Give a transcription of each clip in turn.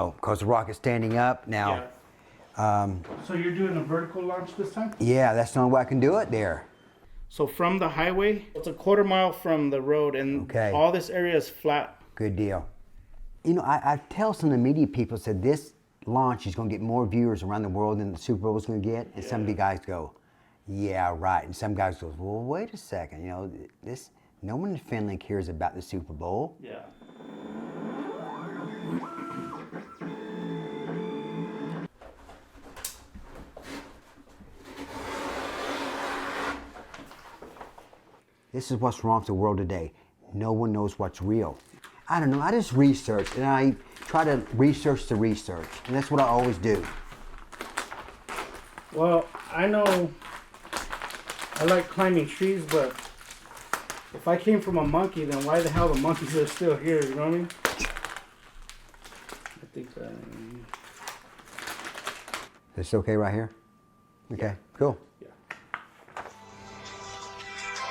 know, because the rocket's standing up now. Yeah. So you're doing a vertical launch this time? Yeah, that's the only way I can do it there. So from the highway, it's a quarter mile from the road, and all this area is flat. Good deal. You know, I tell some of the media people, said this launch is going to get more viewers around the world than the Super Bowl is going to get. And some of the guys go, yeah, right. And some guys go, well, wait a second. You know, no one in Finland cares about the Super Bowl. Yeah. This is what's wrong with the world today. No one knows what's real. I don't know, I just research, and I try to research the research, and that's what I always do. Well, I know I like climbing trees, but if I came from a monkey, then why the hell the monkeys are still here, you know what I mean? I think It's okay right here? Okay, cool.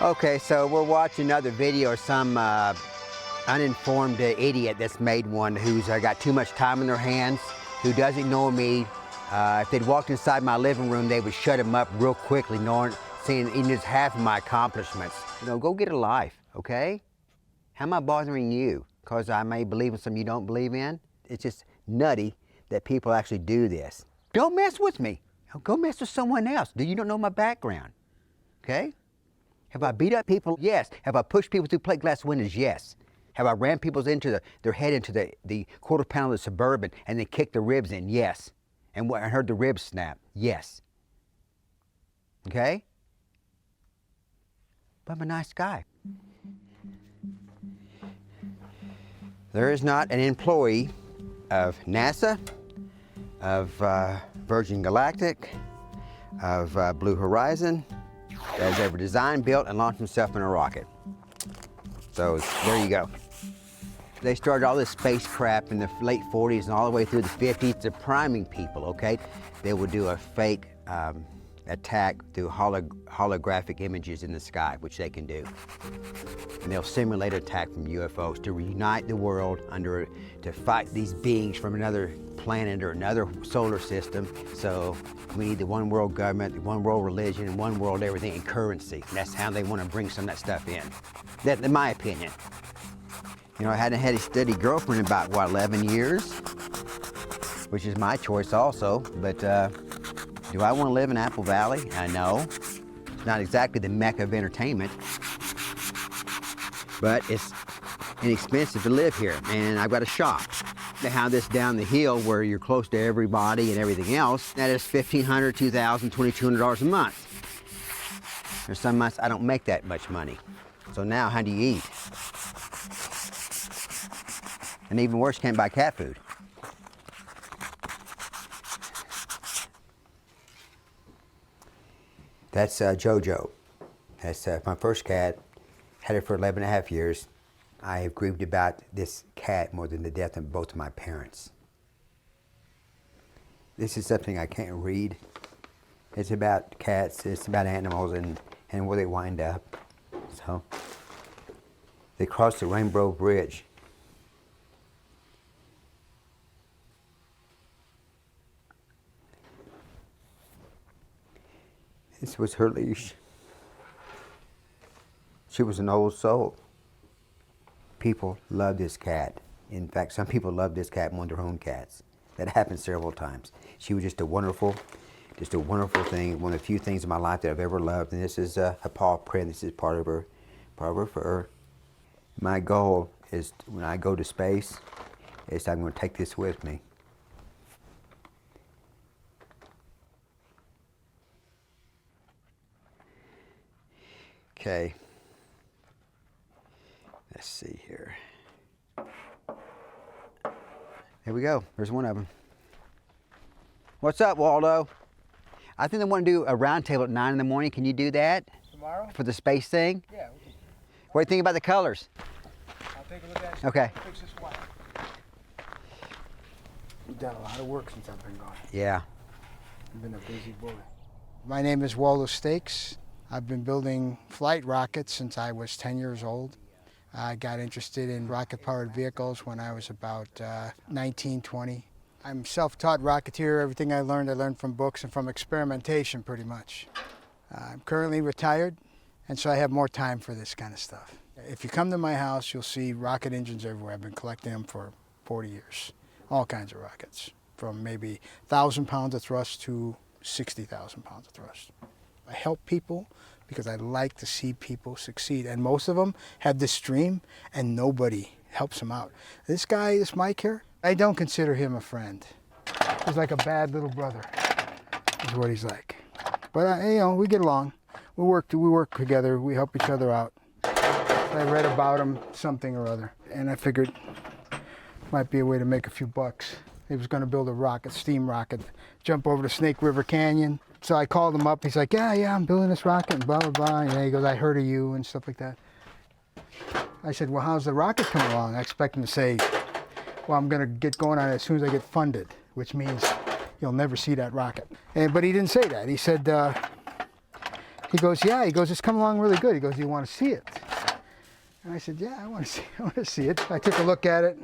Okay, so we're watching another video of some uninformed idiot that's made one who's got too much time in their hands, who doesn't know me. If they'd walked inside my living room, they would shut him up real quickly, seeing even just half of my accomplishments. You know, go get a life, okay? How am I bothering you? Because I may believe in something you don't believe in? It's just nutty that people actually do this. Don't mess with me. Go mess with someone else. You don't know my background, okay? Have I beat up people? Yes. Have I pushed people through plate glass windows? Yes. Have I rammed their head into the quarter panel of the Suburban and then kicked the ribs in? Yes. And I heard the ribs snap? Yes. Okay? But I'm a nice guy. There is not an employee of NASA, of Virgin Galactic, of Blue Horizon, that has ever designed, built, and launched himself in a rocket. So there you go. They started all this space crap in the late 40s and all the way through the 50s to priming people, okay? They would do a fake attack through holographic images in the sky, which they can do. And they'll simulate attack from UFOs to reunite the world to fight these beings from another planet or another solar system. So we need the one world government, the one world religion, one world everything, and currency. And that's how they want to bring some of that stuff in. That's in my opinion. You know, I hadn't had a steady girlfriend in about, 11 years, which is my choice also. But do I want to live in Apple Valley? I know. It's not exactly the mecca of entertainment, but it's inexpensive to live here, and I've got a shop. To have this down the hill where you're close to everybody and everything else, that is $1,500, $2,000, $2,200 a month. There's some months I don't make that much money. So now, how do you eat? And even worse, can't buy cat food. That's JoJo. That's my first cat. Had her for 11 and a half years. I have grieved about this cat more than the death of both of my parents. This is something I can't read. It's about cats, it's about animals and where they wind up. So, they crossed the Rainbow Bridge. This was her leash. She was an old soul. People love this cat. In fact, some people love this cat more than their own cats. That happened several times. She was just a wonderful thing. One of the few things in my life that I've ever loved. And this is a paw print. This is part of her fur. My goal is when I go to space, is I'm going to take this with me. Okay. Let's see here. Here we go. There's one of them. What's up, Waldo? I think they want to do a round table at 9 in the morning. Can you do that? Tomorrow? For the space thing? Yeah. We can. What do you think about the colors? I'll take a look at it. Okay. Fix this wire. You've done a lot of work since I've been gone. Yeah. I've been a busy boy. My name is Waldo Stakes. I've been building flight rockets since I was 10 years old. I got interested in rocket-powered vehicles when I was about 19, 20. I'm self-taught rocketeer. Everything I learned from books and from experimentation pretty much. I'm currently retired, and so I have more time for this kind of stuff. If you come to my house, you'll see rocket engines everywhere. I've been collecting them for 40 years. All kinds of rockets, from maybe 1,000 pounds of thrust to 60,000 pounds of thrust. I help people because I like to see people succeed, and most of them have this dream and nobody helps them out. This guy, this Mike here, I don't consider him a friend. He's like a bad little brother, is what he's like. But you know, we get along. We work together. We help each other out. I read about him, something or other, and I figured might be a way to make a few bucks. He was going to build a rocket, steam rocket, jump over to Snake River Canyon. So I called him up. He's like, yeah, I'm building this rocket, and blah, blah, blah. And he goes, I heard of you, and stuff like that. I said, well, how's the rocket coming along? I expect him to say, well, I'm going to get going on it as soon as I get funded, which means you'll never see that rocket. But he didn't say that. He said, he goes, it's coming along really good. He goes, do you want to see it? And I said, yeah, I want to see it. I took a look at it,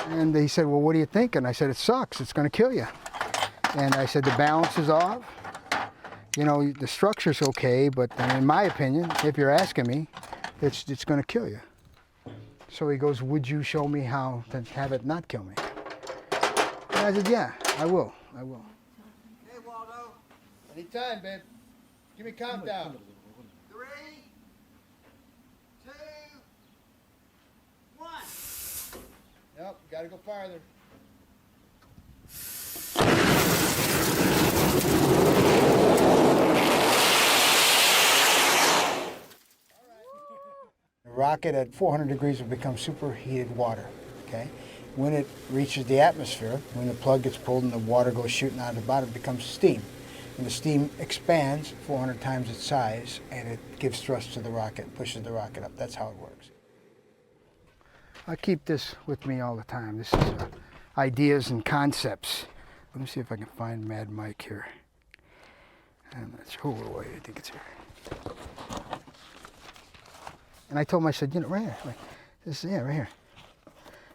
and he said, well, what do you think? And I said, it sucks. It's going to kill you. And I said, the balance is off. You know, the structure's okay, but in my opinion, if you're asking me, it's going to kill you. So he goes, would you show me how to have it not kill me? And I said, yeah, I will. Hey, Waldo. Anytime, babe. Give me a countdown. 3, 2, 1. Nope, gotta go farther. The rocket at 400 degrees will become superheated water, okay? When it reaches the atmosphere, when the plug gets pulled and the water goes shooting out of the bottom, it becomes steam. And the steam expands 400 times its size, and it gives thrust to the rocket, pushes the rocket up. That's how it works. I keep this with me all the time. This is ideas and concepts. Let me see if I can find Mad Mike here. I'm not sure. Oh, wait, I think it's here. And I told him, I said, you know, right here. Right here.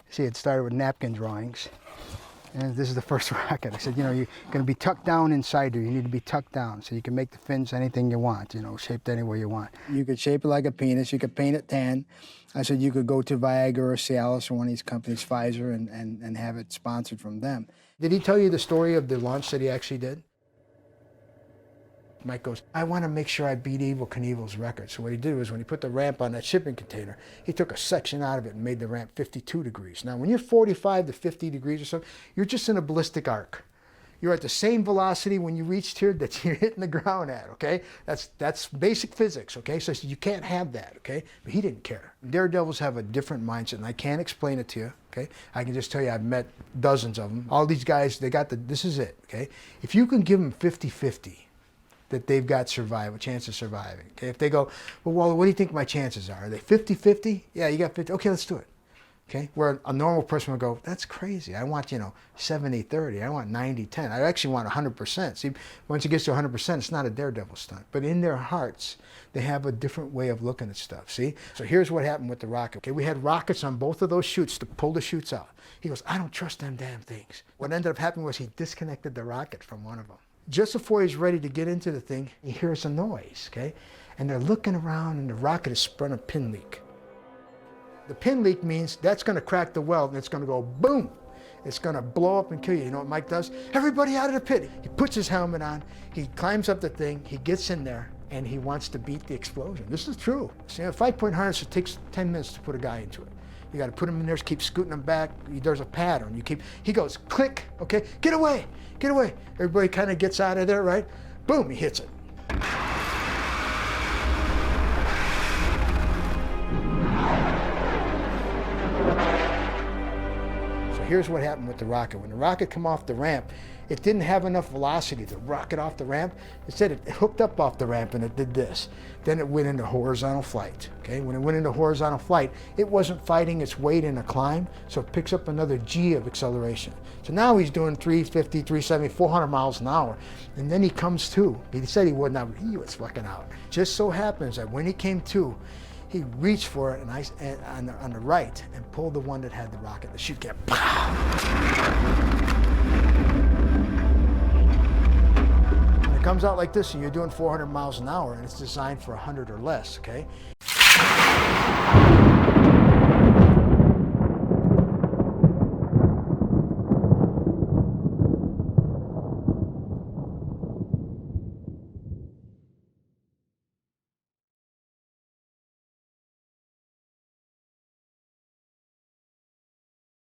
See, it started with napkin drawings. And this is the first rocket. I said, you know, you're going to be tucked down inside here. You need to be tucked down so you can make the fins anything you want, you know, shaped any way you want. You could shape it like a penis. You could paint it tan. I said you could go to Viagra or Cialis or one of these companies, Pfizer, and have it sponsored from them. Did he tell you the story of the launch that he actually did? Mike goes, I want to make sure I beat Evel Knievel's record. So what he did was when he put the ramp on that shipping container, he took a section out of it and made the ramp 52 degrees. Now, when you're 45 to 50 degrees or so, you're just in a ballistic arc. You're at the same velocity when you reached here that you're hitting the ground at, okay? That's basic physics, okay? So you can't have that, okay? But he didn't care. Daredevils have a different mindset, and I can't explain it to you, okay? I can just tell you I've met dozens of them. All these guys, this is it, okay? If you can give them 50-50, that they've got chance of surviving. Okay, if they go, well, Walter, what do you think my chances are? Are they 50-50? Yeah, you got 50. Okay, let's do it. Okay, where a normal person would go, that's crazy. I want, 70-30. I want 90-10. I actually want 100%. See, once it gets to 100%, it's not a daredevil stunt. But in their hearts, they have a different way of looking at stuff. See? So here's what happened with the rocket. Okay, we had rockets on both of those chutes to pull the chutes out. He goes, I don't trust them damn things. What ended up happening was he disconnected the rocket from one of them. Just before he's ready to get into the thing, he hears a noise, okay? And they're looking around and the rocket has spun a pin leak. The pin leak means that's gonna crack the weld and it's gonna go boom. It's gonna blow up and kill you. You know what Mike does? Everybody out of the pit. He puts his helmet on, he climbs up the thing, he gets in there, and he wants to beat the explosion. This is true. See, a 5-point harness, it takes 10 minutes to put a guy into it. You got to put him in there, keep scooting him back. There's a pattern. He goes, click, okay, get away, get away. Everybody kind of gets out of there, right? Boom, he hits it. So here's what happened with the rocket. When the rocket came off the ramp, it didn't have enough velocity to rocket off the ramp. Instead, it hooked up off the ramp and it did this. Then it went into horizontal flight. Okay? When it went into horizontal flight, it wasn't fighting its weight in a climb, so it picks up another G of acceleration. So now he's doing 350, 370, 400 miles an hour. And then he comes to. He said he wouldn't have, he was fucking out. Just so happens that when he came to, he reached for it and on the right and pulled the one that had the rocket. The chute kept pow! comes out like this and you're doing 400 miles an hour and it's designed for 100 or less, okay?